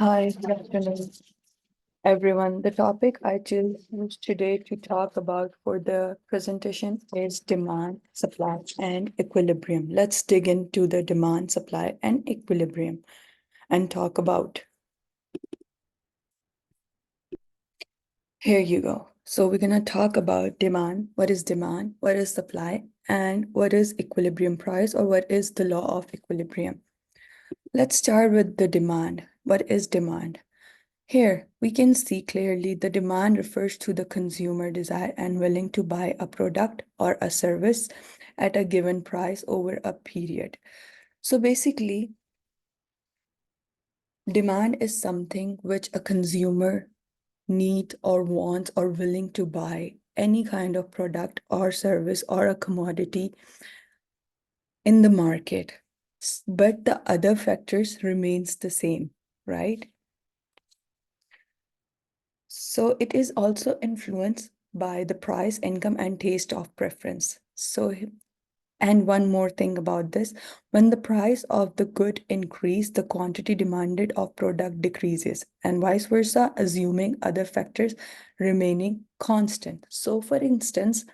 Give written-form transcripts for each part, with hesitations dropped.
Hi, good afternoon, everyone. The topic I choose today to talk about for the presentation is demand, supply, and equilibrium. Let's dig into the demand, supply, and equilibrium and talk about. Here you go. So we're going to talk about demand, what is supply, and what is equilibrium price, or what is the law of equilibrium. Let's start with the demand. What is demand? Here, we can see clearly the demand refers to the consumer desire and willing to buy a product or a service at a given price over a period. So basically, demand is something which a consumer need or wants or willing to buy any kind of product or service or a commodity in the market. But the other factors remains the same, right? So it is also influenced by the price, income, and taste of preference. So, and one more thing about this, when the price of the good increase, the quantity demanded of product decreases, and vice versa, assuming other factors remaining constant. So for instance,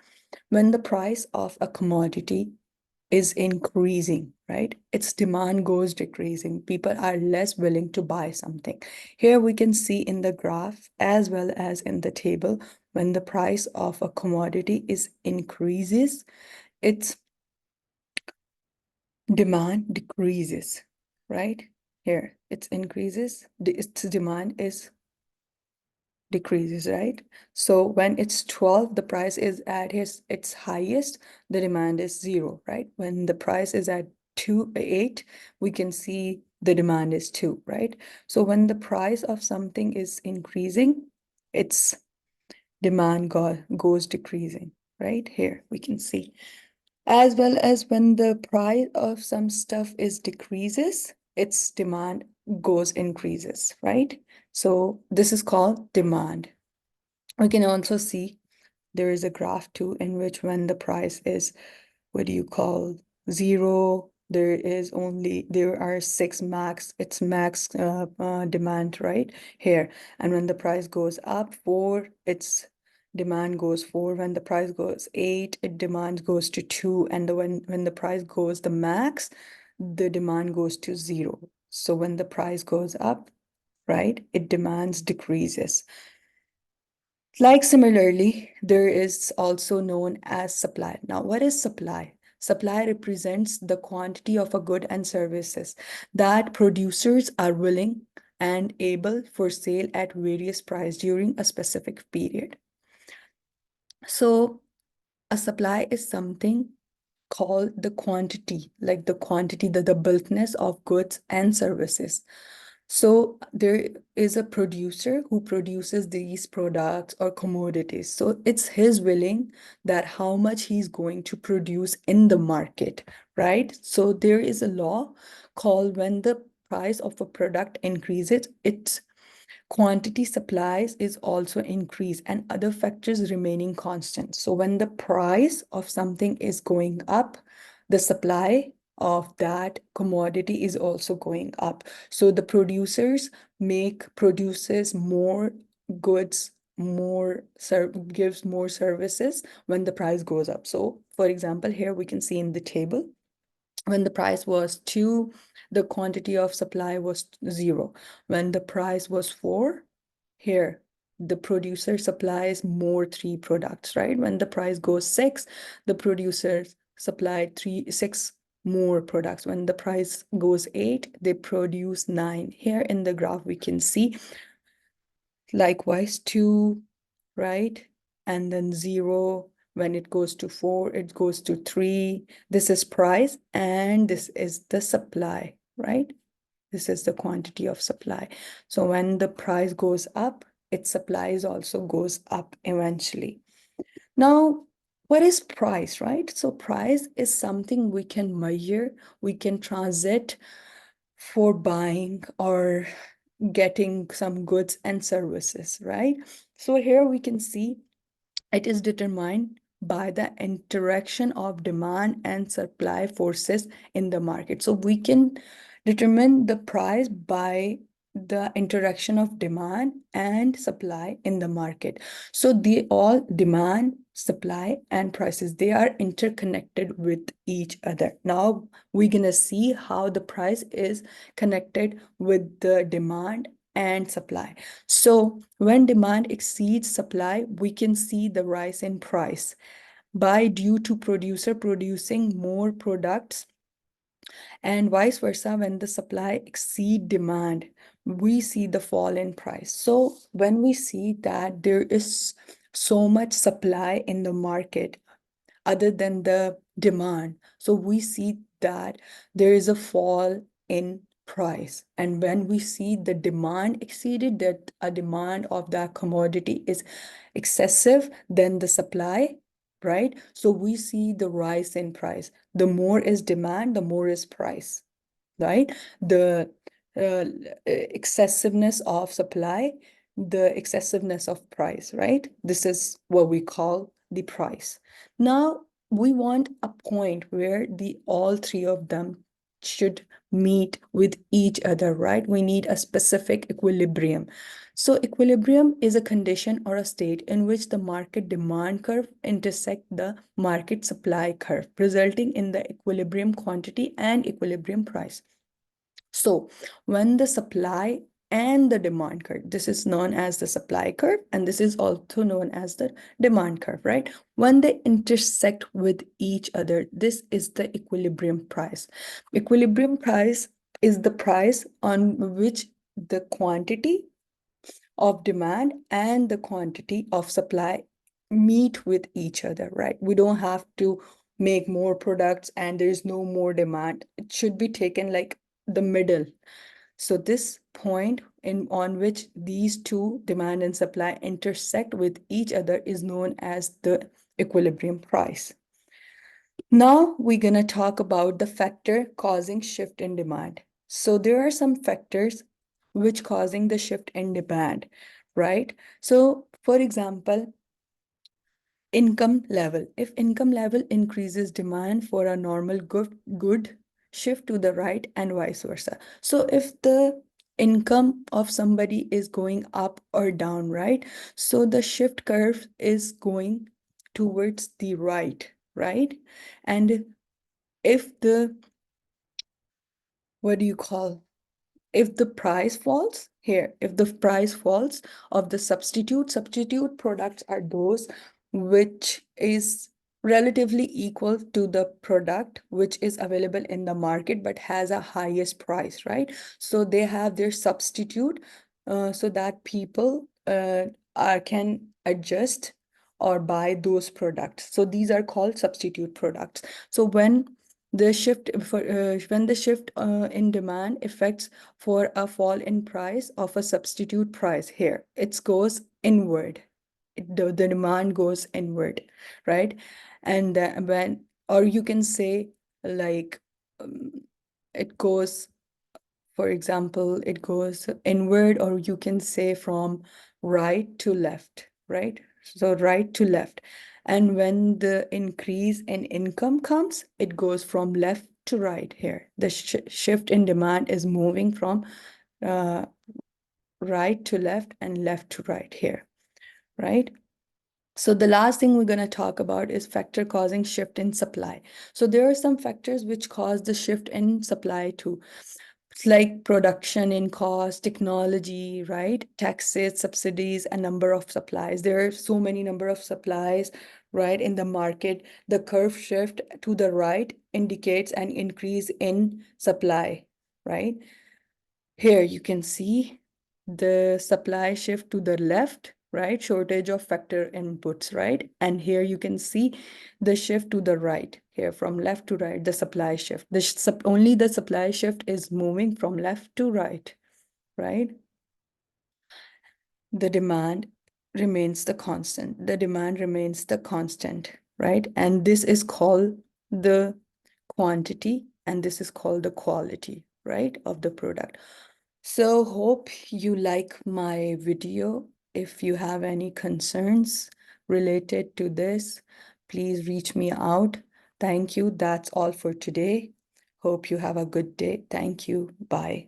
when the price of a commodity is increasing, right? Its demand goes decreasing. People are less willing to buy something. Here we can see in the graph as well as in the table, when the price of a commodity is increases, its demand decreases, right? Here, it increases, its demand is decreases, right? So when it's 12, the price is at its highest, the demand is 0, right? When the price is at 8, we can see the demand is 2, right? So when the price of something is increasing, its demand goes decreasing, right? Here we can see. As well as when the price of some stuff is decreases, its demand goes increases, right? So this is called demand. We can also see there is a graph too, in which when the price is, what do you call, 0, there are 6 max, it's max demand right here. And when the price goes up 4, its demand goes 4. When the price goes 8, it demand goes to 2. And when the price goes the max, the demand goes to 0. So when the price goes up, right, it demands decreases. Like similarly, there is also known as supply. Now, what is supply? Supply represents the quantity of a good and services that producers are willing and able for sale at various price during a specific period. So a supply is something called the quantity, like the bulkness of goods and services. So there is a producer who produces these products or commodities. So it's his willing that how much he's going to produce in the market, right? So there is a law called when the price of a product increases, its quantity supplies is also increased and other factors remaining constant. So when the price of something is going up, the supply of that commodity is also going up. So the produces more goods, gives more services when the price goes up. So for example, here we can see in the table, when the price was 2, the quantity of supply was 0. When the price was 4, here the producer supplies more 3 products, right? When the price goes 6, the producers supply 6 more products. When the price goes 8, they produce 9. Here in the graph we can see likewise 2, right? And then 0. When it goes to 4, it goes to 3. This is price and this is the supply, right? This is the quantity of supply. So when the price goes up, its supplies also goes up eventually. Now, what is price, right? So price is something we can measure, we can transit for buying or getting some goods and services, right? So here we can see it is determined by the interaction of demand and supply forces in the market. So we can determine the price by the interaction of demand and supply in the market. So they all demand, supply, and prices, they are interconnected with each other. Now we're gonna see how the price is connected with the demand and supply. So when demand exceeds supply, we can see the rise in price by due to producer producing more products, and vice versa. When the supply exceed demand, we see the fall in price. So when we see that there is so much supply in the market other than the demand, so we see that there is a fall in price. And when we see the demand exceeded, that a demand of that commodity is excessive than the supply, right? So we see the rise in price. The more is demand, the more is price, right? The excessiveness of supply, the excessiveness of price, right? This is what we call the price. Now we want a point where the all three of them should meet with each other, right? We need a specific equilibrium. So equilibrium is a condition or a state in which the market demand curve intersect the market supply curve, resulting in the equilibrium quantity and equilibrium price. So when the supply and the demand curve, this is known as the supply curve, and this is also known as the demand curve, right? When they intersect with each other, this is the equilibrium price. Equilibrium price is the price on which the quantity of demand and the quantity of supply meet with each other, right? We don't have to make more products and there's no more demand. It should be taken like the middle. So this point on which these two, demand and supply, intersect with each other is known as the equilibrium price. Now we're going to talk about the factor causing shift in demand. So there are some factors which causing the shift in demand, right? So for example, income level. If income level increases, demand for a normal good shift to the right, and vice versa. So if the income of somebody is going up or down, right? So the shift curve is going towards the right, right? And if the, what do you call, if the price falls here, if the price falls of the substitute products are those which is relatively equal to the product which is available in the market but has a highest price, right? So they have their substitute so that people can adjust or buy those products. So these are called substitute products. So when the shift in demand affects for a fall in price of a substitute price, here it goes inward. The demand goes inward, right? And when, or you can say like it goes, for example, it goes inward, or you can say from right to left, right? So right to left. And when the increase in income comes, it goes from left to right here. The shift in demand is moving from right to left and left to right here, right? So the last thing we're going to talk about is factor causing shift in supply. So there are some factors which cause the shift in supply too. It's like production in cost, technology, right? Taxes, subsidies, a number of supplies. There are so many number of supplies, right, in the market. The curve shift to the right indicates an increase in supply, right? Here you can see the supply shift to the left, right? Shortage of factor inputs, right? And here you can see the shift to the right, here from left to right, the supply shift. Only the supply shift is moving from left to right, right? The demand remains the constant. The demand remains the constant, right? And this is called the quantity, and this is called the quality, right, of the product. So hope you like my video. If you have any concerns related to this, please reach me out. Thank you. That's all for today. Hope you have a good day. Thank you. Bye.